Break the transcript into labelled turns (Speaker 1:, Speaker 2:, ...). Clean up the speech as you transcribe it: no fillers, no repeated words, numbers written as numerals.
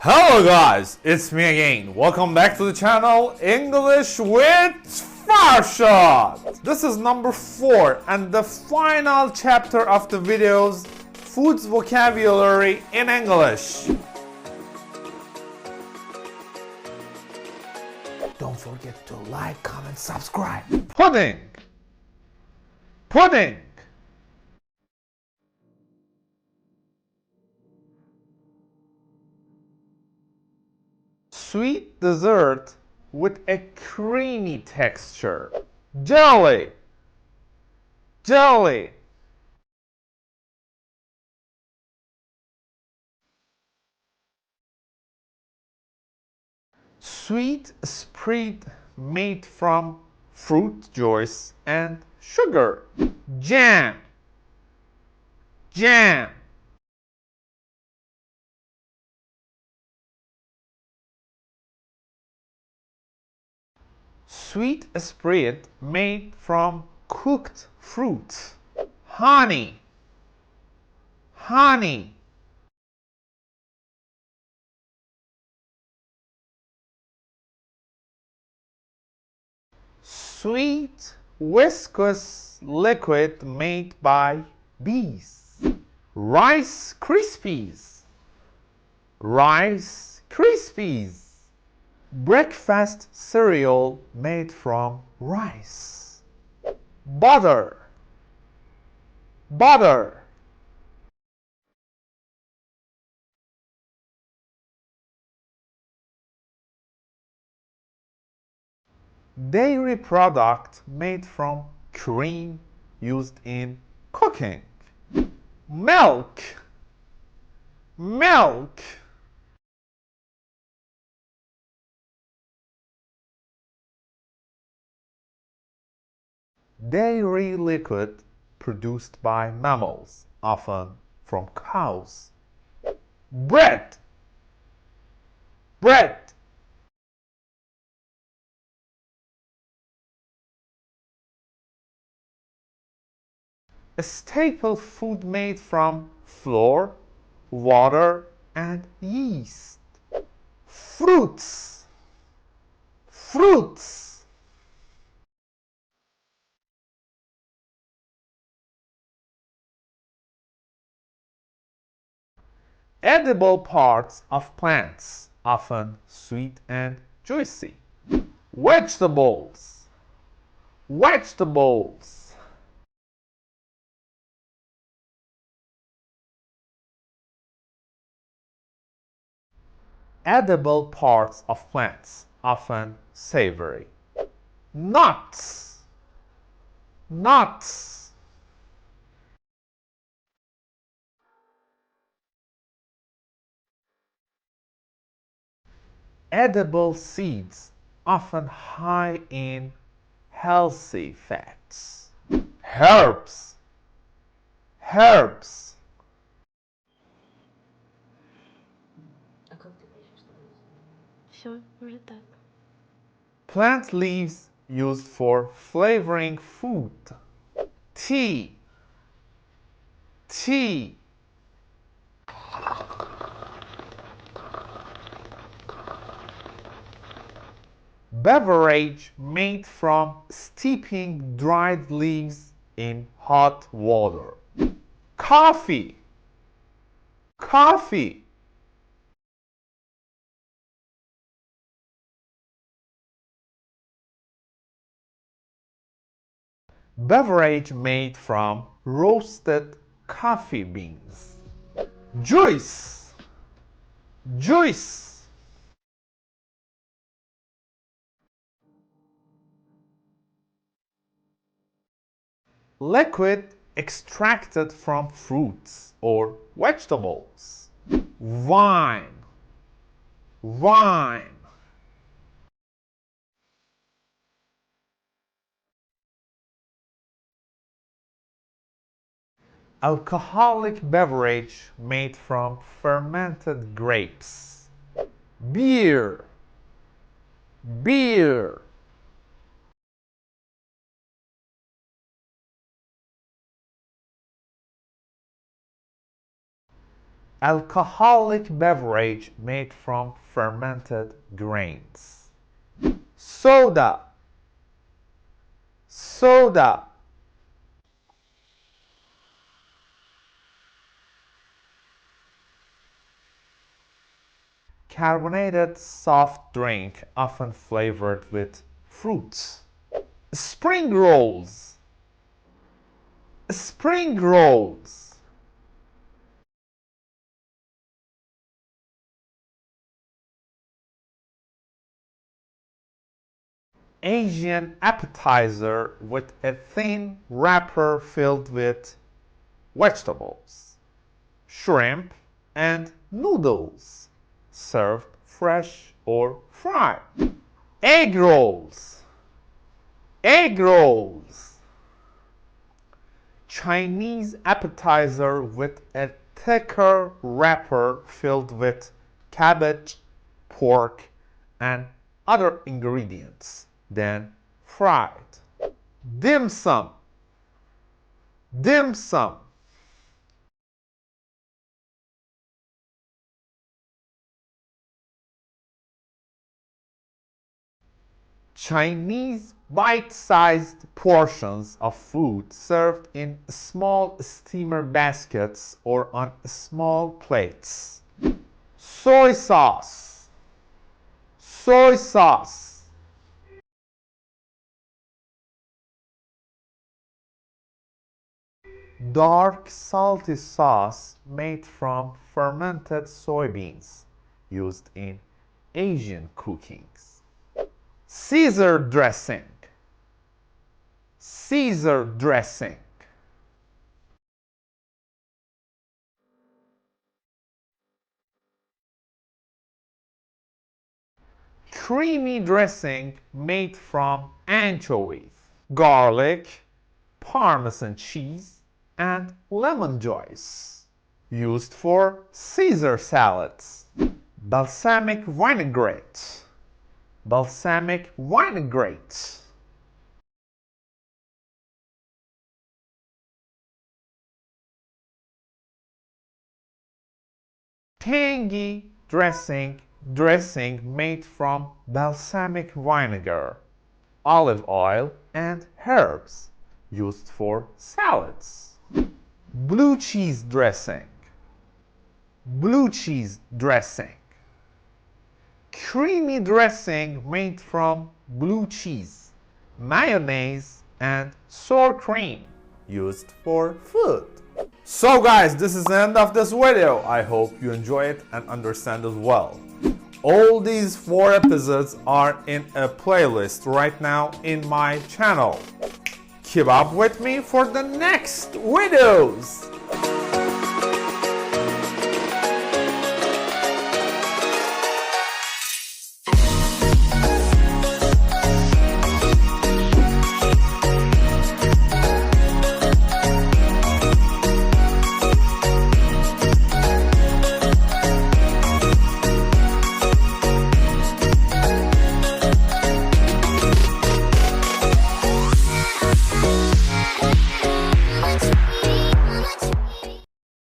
Speaker 1: Hello guys, it's me again. Welcome back to the channel English with Farshad. This is number 4 and the final chapter of the videos, Foods Vocabulary in English. Don't forget to like, comment, subscribe. Pudding. Pudding. Sweet dessert with a creamy texture. Jelly. Jelly. Sweet spread made from fruit juice and sugar. Jam. Jam. Sweet spread made from cooked fruit. Honey. Honey. Sweet viscous liquid made by bees. Rice Krispies. Rice Krispies. Breakfast cereal made from rice. Butter. Butter. Dairy product made from cream used in cooking. Milk. Milk. Dairy liquid produced by mammals, often from cows. Bread. Bread. A staple food made from flour, water, and yeast. Fruits. Fruits. Edible parts of plants, often sweet and juicy. Vegetables. Vegetables. Edible parts of plants, often savory. Nuts. Nuts. Edible seeds, often high in healthy fats. Herbs. Herbs.
Speaker 2: А как ты пишешь? Все, уже так.
Speaker 1: Plant leaves used for flavoring food. Tea. Tea. Beverage made from steeping dried leaves in hot water. Coffee. Coffee. Beverage made from roasted coffee beans. Juice. Juice. Liquid extracted from fruits or vegetables. Wine. Wine. Alcoholic beverage made from fermented grapes. Beer. Beer. alcoholic beverage made from fermented grains. Soda, soda. Carbonated soft drink often flavored with fruits. Spring rolls, spring rolls. Asian appetizer with a thin wrapper filled with vegetables, shrimp, and noodles, served fresh or fried. Egg rolls, egg rolls. Chinese appetizer with a thicker wrapper filled with cabbage, pork, and other ingredients, then fried. Dim sum, dim sum. Chinese bite-sized portions of food served in small steamer baskets or on small plates. Soy sauce, soy sauce. Dark salty sauce made from fermented soybeans used in Asian cookings. Caesar dressing, Caesar dressing. Creamy dressing made from anchovies, garlic, Parmesan cheese, and lemon juice. Used for Caesar salads. Balsamic vinaigrette, balsamic vinaigrette. Tangy dressing, dressing made from balsamic vinegar, olive oil, and herbs, used for salads. Blue cheese dressing, blue cheese dressing. Creamy dressing made from blue cheese, mayonnaise, and sour cream, used for food. So guys, this is the end of this video. I hope you enjoy it and understand as well. All these 4 episodes are in a playlist right now in my channel. Keep up with me for the next videos.